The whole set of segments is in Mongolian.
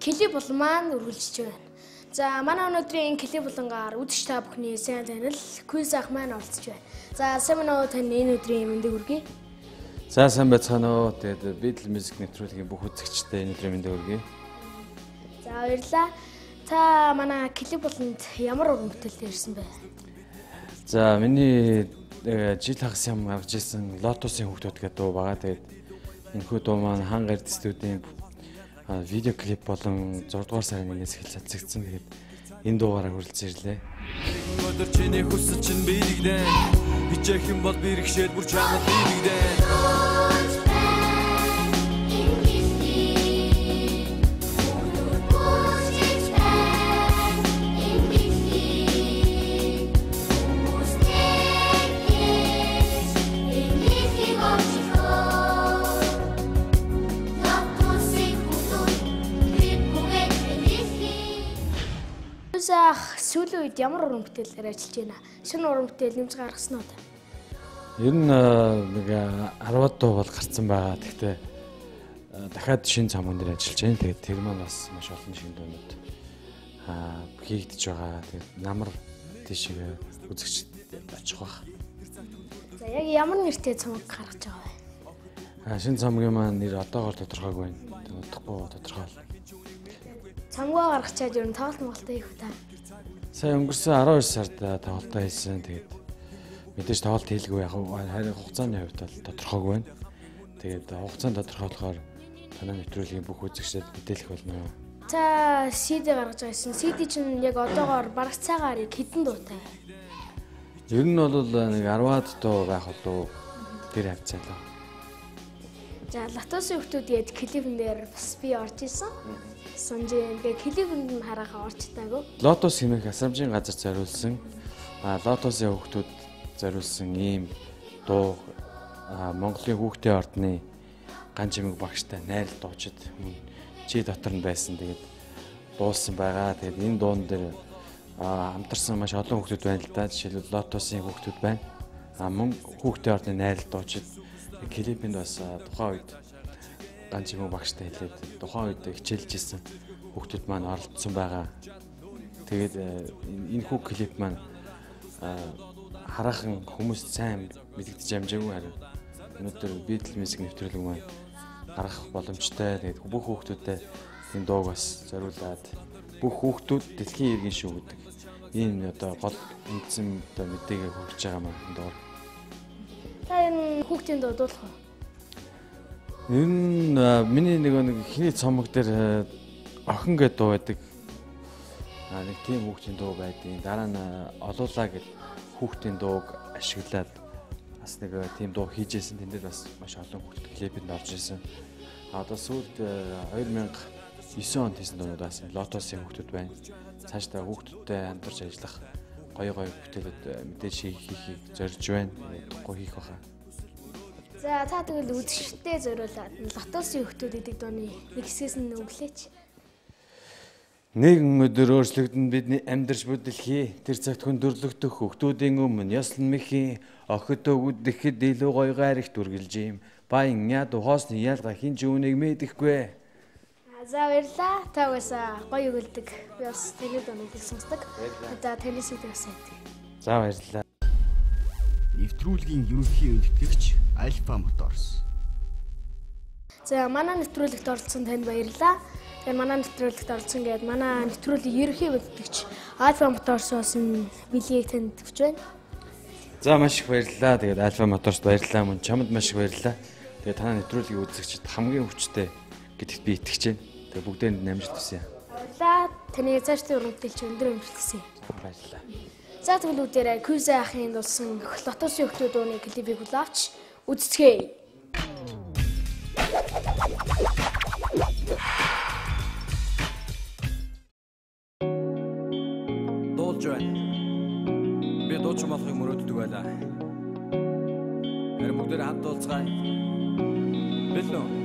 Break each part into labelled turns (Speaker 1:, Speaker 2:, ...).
Speaker 1: клип бол маань үргэлжлэж байна. За манай өнөөдрийн клип болонгаар үзэгч та бүхний сайн танил Квиз ах маань оролцож байна. За сайн байна уу тань энэ өдрийн мэндийг хүргэе.
Speaker 2: За сайн байцгаана уу. Тэгээд Beatles Music нэвтрүүлгийн бүх үзэгчтэй энэ өдрийн мэндийг хүргэе.
Speaker 1: За баярлалаа. Та манай клип болонд ямар уран бүтээлтэй ирсэн бэ?
Speaker 2: За миний жил хагас юм гаргаж ирсэн Lotus-ийн хүүхдүүд гэдэг дуу байгаа. Тэгээд энэхүү дуу маань Хан Гард студийн видео клип болон 6 дугаар сарын 1-ээс эхэлж цацагдсан. Тэгээд энэ дуугаараа хүрэлцэн ирлээ.
Speaker 3: Өдөр чиний хүсэл чинь бирэгдэн. Хичээх юм бол бэрхшээл бүр чамд бирэгдэн.
Speaker 1: Сүүлийн үед ямар уран бүтээлээр ажиллаж байна? Шинэ уран бүтээл нэмж гаргасан уу?
Speaker 2: Ер нь нэг 10-аад дуу бол гарсан байгаа. Гэхдээ дахиад шинэ цамган дээр ажиллаж байна. Тэгээд тэр маань бас маш олон шинэ дуунууд хийгдэж байгаа. Тэгээд намар тийшээ үзэгчд очих баг.
Speaker 1: За яг ямар нэртэй цамаг гаргаж байгаа вэ?
Speaker 2: Шинэ цамгийн маань нэр одоогоор тодорхойгүй байна. Удахгүй тодорхой.
Speaker 1: Цамгаа гаргачаад ер нь тоглолт хийх үү та?
Speaker 2: Сайн өнгөрсөн 12 сард тоглолтоо хийсэн. Тэгээд мэдээж тоглолт хийлгүй яг харин хугацааны хувьд бол тодорхойгүй байна. Тэгээд хугацаанд тодорхойлохоор танай нэвтрүүлгийн бүх үзэгчдэд мэдээлэх болно.
Speaker 1: Та CD гаргаж байсан. CD чинь яг одоогоор бараг цагаар хэдэн дуутай?
Speaker 2: Ер нь бол нэг 10-аад дуу байх болов тэр хавцаалаа.
Speaker 1: За Lotus-ийн хүүхдүүд гээд клипэн дээр бас би орж исэн. Сонжээ. Тэгээ клипэнд нь харахаа орчтаагүй.
Speaker 2: Lotus хэмээх асрамжийн газар зориулсан Lotus-ийн хүүхдүүд зориулсан ийм дуу Монголын хүүхдийн ордны ган чимэг багштай найрал дуучид чи дотор нь байсан. Тэгээд дуулсан байгаа. Тэгээд энэ дуун дээр хамтарсан маш олон хүүхдүүд байна л да. Жишээлбэл Lotus-ийн хүүхдүүд байна. Мөн хүүхдийн ордны найрал дуучид клипэнд бас тухайн үед ган чимэг багштай хэлээд тухайн үед хичээлж исэн хүүхдүүд маань оролцсон байгаа. Тэгээд энэ хүү клип маань хараахан хүмүүст сайн мэдэгдэж амжаагүй харин өнөөдөр Beatles Music нэвтрүүлэг маань гаргах боломжтой. Тэгээд бүх хүүхдүүдэд энэ дууг бас зориулаад бүх хүүхдүүд дэлхийн иргэн шүү гэдэг энэ одоо гол үндсэн одоо мэдээгээ хүргэж байгаа маань энэ дуу.
Speaker 1: Та энэ хүүхдийн дуу дуулах уу?
Speaker 2: Энэ миний нэг хиний цомог дээр охин гэдэг дуу байдаг. Нэг тийм хүүхдийн дуу байдیں۔ Дараа нь олуулаа гэд хүүхдийн дууг ашиглаад бас нэг тийм дуу хийжсэн. Тэн дээр бас маш олон хүүхд клипэнд орж ирсэн. Одоо сүүлд 2009 онд хийсэн дуунууд бас Lotus-ийн хүүхдүүд байна. Цаашдаа хүүхдүүдтэй хамтарч ажиллах гоё бүтээлүүд мэдээж хийхийг зорж байна. Тэгэхгүй хийх баха.
Speaker 1: За та тэгэл үзэгчтэй зориулаад Lotus-ийн хүүхдүүд гэдэг дууны нэг хэсгээс нь өглөөч.
Speaker 2: Нэгэн өдөр өөрчлөгдөн бидний амьдарч буй дэлхий. Тэр цагт хүн дөрлөгдөх хүүхдүүдийн өмнө яслан мэхийн охид өгдөхэд илүү гоё гайрагт үргэлж юм. Баян яд хоосны ялгаа хин ч үүнийг мэдэхгүй.
Speaker 1: За баярлаа. Та угаасаа гоё өгөлдөг. Би бас тэгээд өнөдөл сонсдог. За таны сэдвээ сайтай.
Speaker 2: За баярлалаа.
Speaker 4: Нэвтрүүлгийн ерөнхий өндөрлөгч Alpha Motors.
Speaker 1: За манай нэвтрүүлэгт оролцсон танд баярлалаа. Тэгээд манай нэвтрүүлэгт оролцсон гээд манай нэвтрүүлгийн ерөнхий өндөрлөгч Alpha Motors-оос билийг танд өгч байна.
Speaker 2: За маш их баярлалаа. Тэгээд Alpha Motors баярлалаа. Мөн чамд маш их баярлалаа. Тэгээд танай нэвтрүүлгийн үзэгчид хамгийн хүчтэй гэдэгт би итгэж байна. Тэгээд бүгдээнд амжилт хүсье.
Speaker 1: Баярлалаа. Таны цаашдын уран бүтээлч өндөр амжилт хүсье.
Speaker 2: Баярлалаа.
Speaker 1: За тэгвэл Квиз ахын дулсан Lotus-ийн хүүхдүүд дууны клипийг хүлээвч үзцгээе.
Speaker 3: Дуулж байна. Би дууч болохыг мөрөөддөг байлаа. Харин бүгдээр хамт дуулцгаая. Бэлэн үү?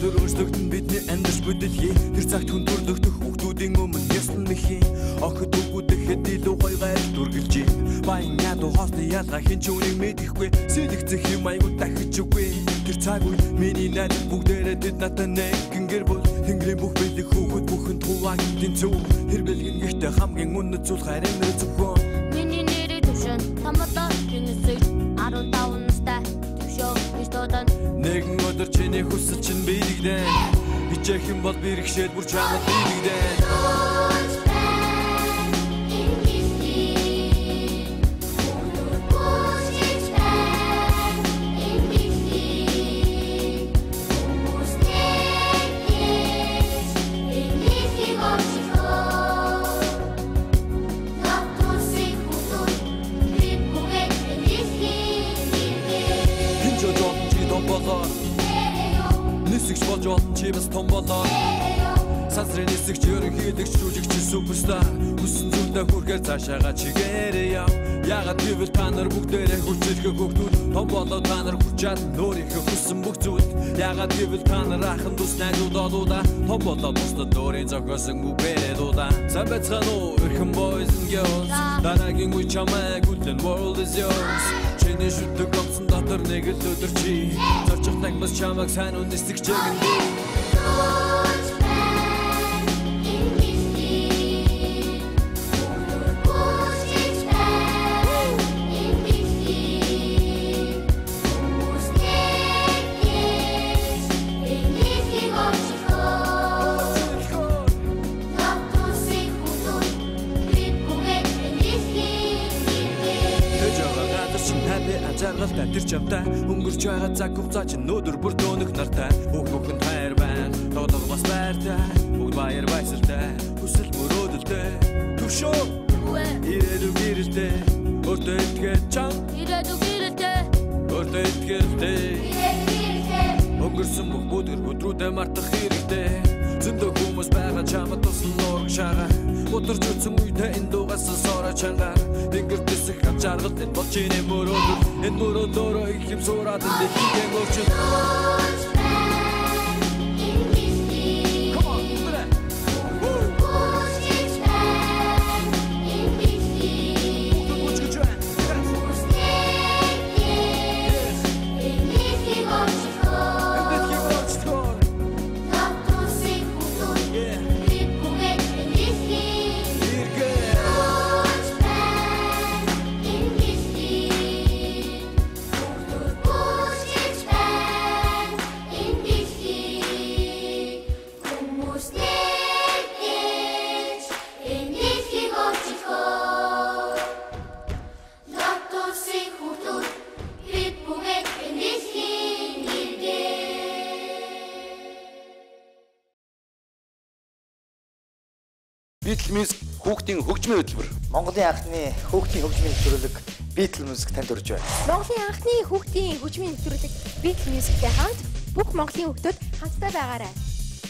Speaker 3: Өөрчлөгдөн бидний амьдарч буй дэлхий. Тэр цагт хүн төрлөختөх хүүхдүүдийн өмнө яслан их Миний ялгаа хэн ч үнийг мэдэхгүй сэлэгцэх юм айгуу дахиж үгүй тэр цаг үед миний найз бүгдээрээ тэд надад нэгэн гэр бүл Тэнгэрийн бүх бэлэг хүүхэд бүхэн тувааг тэнцүү хэр бэлгэн гихтээ хамгийн үнэт зүйл харин зөвхөн
Speaker 5: Миний нэрийг төвшөн томолоо гинэсэг 15 настай төвшөө бистодон
Speaker 3: Нэгэн өдөр чиний хүсэл чинь биелэгдэн хичээх юм бол бэрхшээл бүр чамд биелэгдэн Нисэгч болж олон чи бас том болоо Сансрын нисэгч ерөнхийлөгч жүжигч суперстар Хүссэн зүйлдээ хүрхээр цаашаага чигээрээ яв Ягаад гэвэл та нар бүгдээрээ хүчилхэг хөгтүүд Том болоо та нар хүчаад өөрийнхөө хүссэн бүх зүйлд Ягаад гэвэл та нар ахын дус найзууд олуула Том болоо бусдад өөрийн зохиосон үгээрээ дуула Сайн байцгаана уу өрхөн boys and girls Дараагийн үе чамайг үлдэн world is yours Чиний шүтэг гомсон дотор нэг л өдөр чи Зорчих тагмас чамайг сайн үнэсдэг чигэн Ажаргалтай тэр чамтай өнгөрч байгаа цаг хугацаа чинь өдөр бүр дөнөх нартай Хүүхэн хайр байна тоолго бас байртай бүгд баяр баясгалтай хүсэл мөрөөдөлтэй төвшөө ирээдүг гэрэлтэй өөртөө итгэж чам
Speaker 5: ирээдүг гэрэлтэй
Speaker 3: өөртөө итгэжтэй өнгөрсөн бүх өдрүүдээ мартах хэрэгтэй зөндөө хүмүүс байгаа чамд тусан нураг шагаа Өдөрж үтсэн үедээ энэ дуугаас сороо чангаар Тэнгэр дэсэх ажаргалт энэ бол чиний мөрөөдөл Энэ мөрөөдөлөө их юм сураад энэ дэлхийгээ өөрчил
Speaker 6: Beatles Music хүүхдийн хөгжмийн хөтөлбөр.
Speaker 7: Монголын анхны хүүхдийн хөгжмийн нэвтрүүлэг Beatles Music танд хүрч байна.
Speaker 8: Монголын анхны хүүхдийн хөгжмийн нэвтрүүлэг Beatles Music-тэй хамт бүх Монголын хүүхдүүд хамтдаа байгаарай.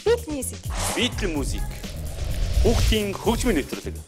Speaker 8: Beatles Music.
Speaker 6: Beatles Music хүүхдийн хөгжмийн нэвтрүүлэг.